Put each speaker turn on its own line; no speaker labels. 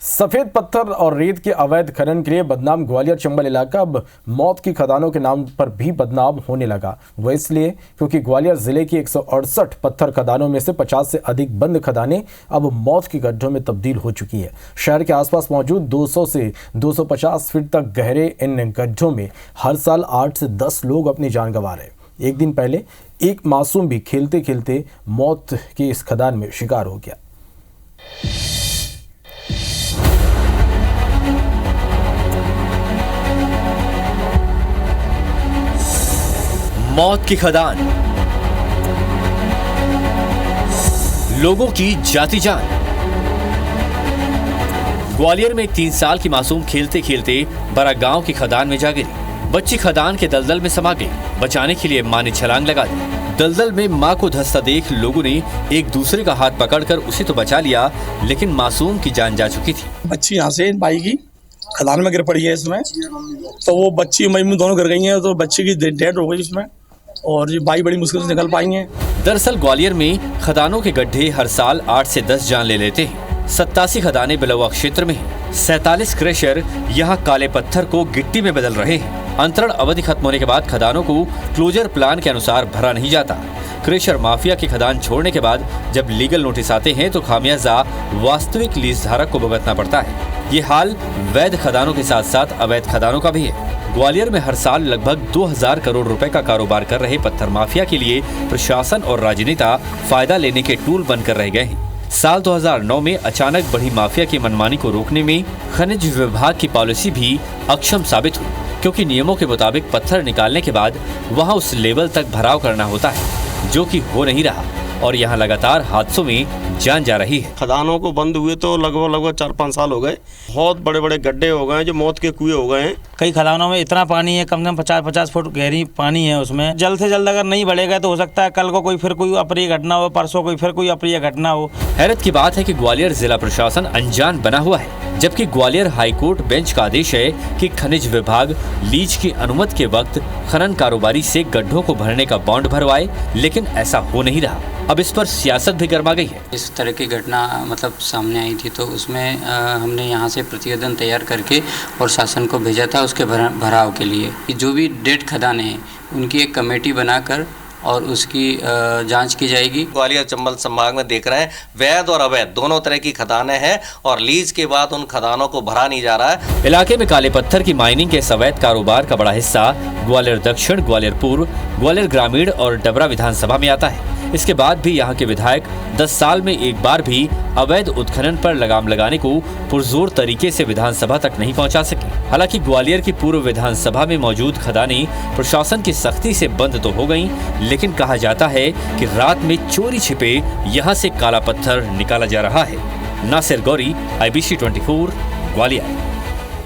सफेद पत्थर और रेत के अवैध खनन के लिए बदनाम ग्वालियर चंबल इलाका अब मौत की खदानों के नाम पर भी बदनाम होने लगा। वह इसलिए क्योंकि ग्वालियर जिले की 168 पत्थर खदानों में से 50 से अधिक बंद खदानें अब मौत के गड्ढों में तब्दील हो चुकी है। शहर के आसपास मौजूद 200 से 250 फीट तक गहरे इन गड्ढों में हर साल 8 से 10 लोग अपनी जान गंवा रहे। एक दिन पहले एक मासूम भी खेलते खेलते मौत की इस खदान में शिकार हो गया।
मौत की खदान, लोगों की जाती जान। ग्वालियर में 3 साल की मासूम खेलते खेलते बड़ा गांव की खदान में जा गिरी। बच्ची खदान के दलदल में समा गई। बचाने के लिए मां ने छलांग लगा दी। दलदल में मां को धंसता देख लोगों ने एक दूसरे का हाथ पकड़कर उसे तो बचा लिया, लेकिन मासूम की जान जा चुकी थी।
बच्ची यहाँ से बाई की खदान में गिर पड़ी है इसमें, तो वो बच्ची मम्मी दोनों गिर गई हैं, तो बच्ची की डेथ हो गई इसमें, और ये बाई बड़ी मुश्किल से निकल पाई हैं।
दरअसल ग्वालियर में खदानों के गड्ढे हर साल 8 से 10 जान ले लेते हैं। 87 खदानें बिलवा क्षेत्र में हैं। 47 क्रेशर यहाँ काले पत्थर को गिट्टी में बदल रहे हैं। अंतरण अवधि खत्म होने के बाद खदानों को क्लोजर प्लान के अनुसार भरा नहीं जाता। क्रेशर माफिया की खदान छोड़ने के बाद जब लीगल नोटिस आते हैं तो खामियाजा वास्तविक लीज धारक को भुगतना पड़ता है। ये हाल वैध खदानों के साथ साथ अवैध खदानों का भी है। ग्वालियर में हर साल लगभग 2000 करोड़ रुपए का कारोबार कर रहे पत्थर माफिया के लिए प्रशासन और राजनेता फायदा लेने के टूल बनकर रह गए हैं। साल 2009 में अचानक बढ़ी माफिया की मनमानी को रोकने में खनिज विभाग की पॉलिसी भी अक्षम साबित हुई, क्योंकि नियमों के मुताबिक पत्थर निकालने के बाद वहां उस लेवल तक भराव करना होता है, जो कि हो नहीं रहा और यहाँ लगातार हादसों में जान जा रही है।
खदानों को बंद हुए तो लगभग 4-5 साल हो गए। बहुत बड़े बड़े गड्ढे हो गए हैं जो मौत के कुएं हो गए हैं।
कई खदानों में इतना पानी है, कम से कम 50-50 फुट गहरी पानी है उसमें। जल्द से जल्द अगर नहीं बढ़ेगा तो हो सकता है कल को कोई अप्रिय घटना हो, परसों फिर कोई अप्रिय घटना हो।
हैरत की बात है कि ग्वालियर जिला प्रशासन अनजान बना हुआ है, जबकि ग्वालियर हाईकोर्ट बेंच का आदेश है कि खनिज विभाग लीज की अनुमति के वक्त खनन कारोबारी से गड्ढों को भरने का बॉन्ड भरवाए, लेकिन ऐसा हो नहीं रहा। अब इस पर सियासत भी गर्मा गई है।
इस तरह की घटना सामने आई थी तो उसमें हमने यहाँ से प्रतिवेदन तैयार करके और शासन को भेजा था उसके भराव के लिए। जो भी डेड खदानें हैं उनकी एक कमेटी बनाकर और उसकी जांच की जाएगी।
ग्वालियर चंबल संभाग में देख रहे हैं वैध और अवैध दोनों तरह की खदानें हैं और लीज के बाद उन खदानों को भरा नहीं जा रहा है।
इलाके में काले पत्थर की माइनिंग के अवैध कारोबार का बड़ा हिस्सा ग्वालियर दक्षिण, ग्वालियर पूर्व, ग्वालियर ग्रामीण और डबरा विधानसभा में आता है। इसके बाद भी यहाँ के विधायक 10 साल में एक बार भी अवैध उत्खनन पर लगाम लगाने को पुरजोर तरीके से विधानसभा तक नहीं पहुँचा सके। हालांकि ग्वालियर की पूर्व विधानसभा में मौजूद खदानें प्रशासन की सख्ती से बंद तो हो गयी, लेकिन कहा जाता है कि रात में चोरी छिपे यहाँ से काला पत्थर निकाला जा रहा है। नासिर गौरी, IBC 24, ग्वालियर।